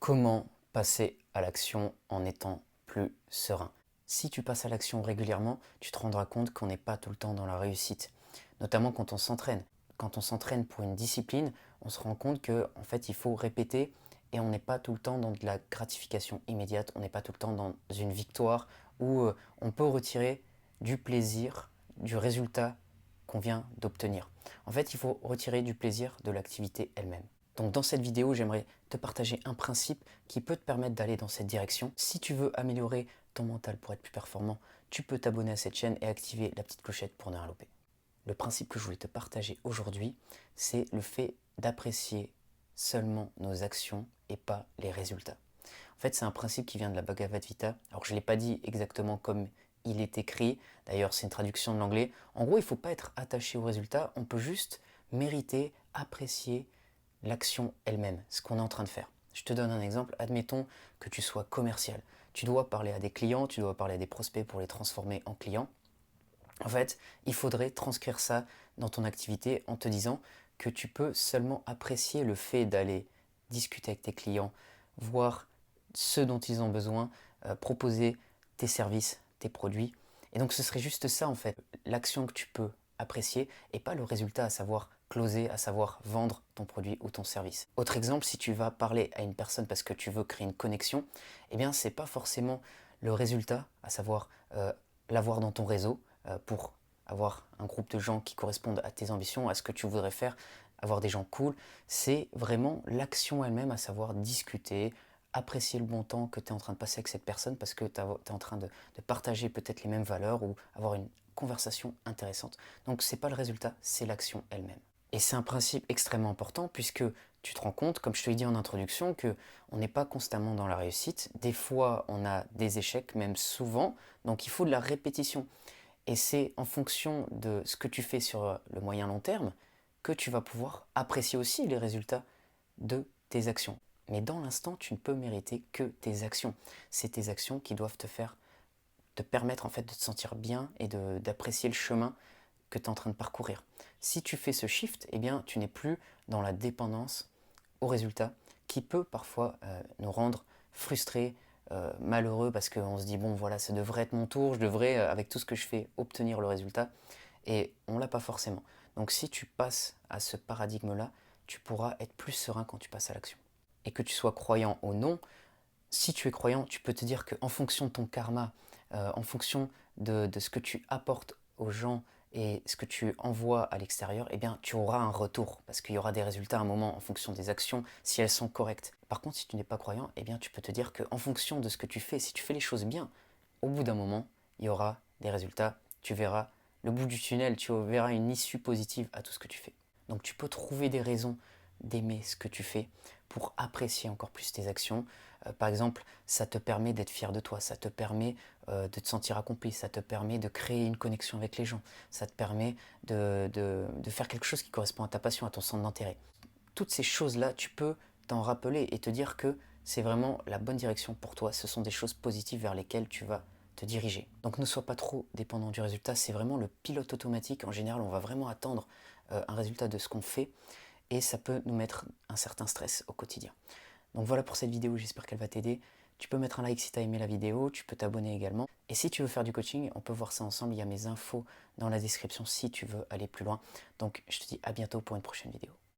Comment passer à l'action en étant plus serein? Si tu passes à l'action régulièrement, tu te rendras compte qu'on n'est pas tout le temps dans la réussite, notamment quand on s'entraîne. Quand on s'entraîne pour une discipline, on se rend compte que en fait, il faut répéter et on n'est pas tout le temps dans de la gratification immédiate, on n'est pas tout le temps dans une victoire où on peut retirer du plaisir, du résultat qu'on vient d'obtenir. En fait, il faut retirer du plaisir de l'activité elle-même. Donc dans cette vidéo, j'aimerais te partager un principe qui peut te permettre d'aller dans cette direction. Si tu veux améliorer ton mental pour être plus performant, tu peux t'abonner à cette chaîne et activer la petite clochette pour ne rien louper. Le principe que je voulais te partager aujourd'hui, c'est le fait d'apprécier seulement nos actions et pas les résultats. En fait, c'est un principe qui vient de la Bhagavad Gita. Alors, je ne l'ai pas dit exactement comme il est écrit. D'ailleurs, c'est une traduction de l'anglais. En gros, il ne faut pas être attaché aux résultats. On peut juste mériter, apprécier l'action elle-même, ce qu'on est en train de faire. Je te donne un exemple. Admettons que tu sois commercial. Tu dois parler à des clients, tu dois parler à des prospects pour les transformer en clients. En fait, il faudrait transcrire ça dans ton activité en te disant que tu peux seulement apprécier le fait d'aller discuter avec tes clients, voir ce dont ils ont besoin, proposer tes services, tes produits. Et donc ce serait juste ça en fait, l'action que tu peux apprécier et pas le résultat, à savoir closer, à savoir vendre ton produit ou ton service. Autre exemple, si tu vas parler à une personne parce que tu veux créer une connexion, eh bien c'est pas forcément le résultat, à savoir l'avoir dans ton réseau, pour avoir un groupe de gens qui correspondent à tes ambitions, à ce que tu voudrais faire, avoir des gens cool, c'est vraiment l'action elle-même, à savoir discuter, apprécier le bon temps que tu es en train de passer avec cette personne parce que tu es en train de partager peut-être les mêmes valeurs ou avoir une conversation intéressante. Donc c'est pas le résultat, c'est l'action elle-même. Et c'est un principe extrêmement important puisque tu te rends compte, comme je te l'ai dit en introduction, que on n'est pas constamment dans la réussite. Des fois, on a des échecs, même souvent. Donc il faut de la répétition. Et c'est en fonction de ce que tu fais sur le moyen long terme que tu vas pouvoir apprécier aussi les résultats de tes actions. Mais dans l'instant, tu ne peux mériter que tes actions. C'est tes actions qui doivent te permettre en fait de te sentir bien et d'apprécier le chemin que tu es en train de parcourir. Si tu fais ce shift, eh bien, tu n'es plus dans la dépendance au résultat qui peut parfois nous rendre frustrés, malheureux parce qu'on se dit bon voilà, ça devrait être mon tour, je devrais avec tout ce que je fais obtenir le résultat et on l'a pas forcément. Donc si tu passes à ce paradigme-là, tu pourras être plus serein quand tu passes à l'action. Et que tu sois croyant ou non, si tu es croyant, tu peux te dire qu'en fonction de ton karma, en fonction de ce que tu apportes aux gens et ce que tu envoies à l'extérieur, eh bien, tu auras un retour parce qu'il y aura des résultats à un moment en fonction des actions si elles sont correctes. Par contre, si tu n'es pas croyant, eh bien, tu peux te dire qu'en fonction de ce que tu fais, si tu fais les choses bien, au bout d'un moment, il y aura des résultats, tu verras le bout du tunnel, tu verras une issue positive à tout ce que tu fais. Donc tu peux trouver des raisons d'aimer ce que tu fais pour apprécier encore plus tes actions. Par exemple, ça te permet d'être fier de toi, ça te permet de te sentir accompli, ça te permet de créer une connexion avec les gens, ça te permet de faire quelque chose qui correspond à ta passion, à ton centre d'intérêt. Toutes ces choses-là, tu peux t'en rappeler et te dire que c'est vraiment la bonne direction pour toi, ce sont des choses positives vers lesquelles tu vas te diriger. Donc ne sois pas trop dépendant du résultat, c'est vraiment le pilote automatique. En général, on va vraiment attendre un résultat de ce qu'on fait et ça peut nous mettre un certain stress au quotidien. Donc voilà pour cette vidéo, j'espère qu'elle va t'aider. Tu peux mettre un like si tu as aimé la vidéo, tu peux t'abonner également. Et si tu veux faire du coaching, on peut voir ça ensemble, il y a mes infos dans la description si tu veux aller plus loin. Donc je te dis à bientôt pour une prochaine vidéo.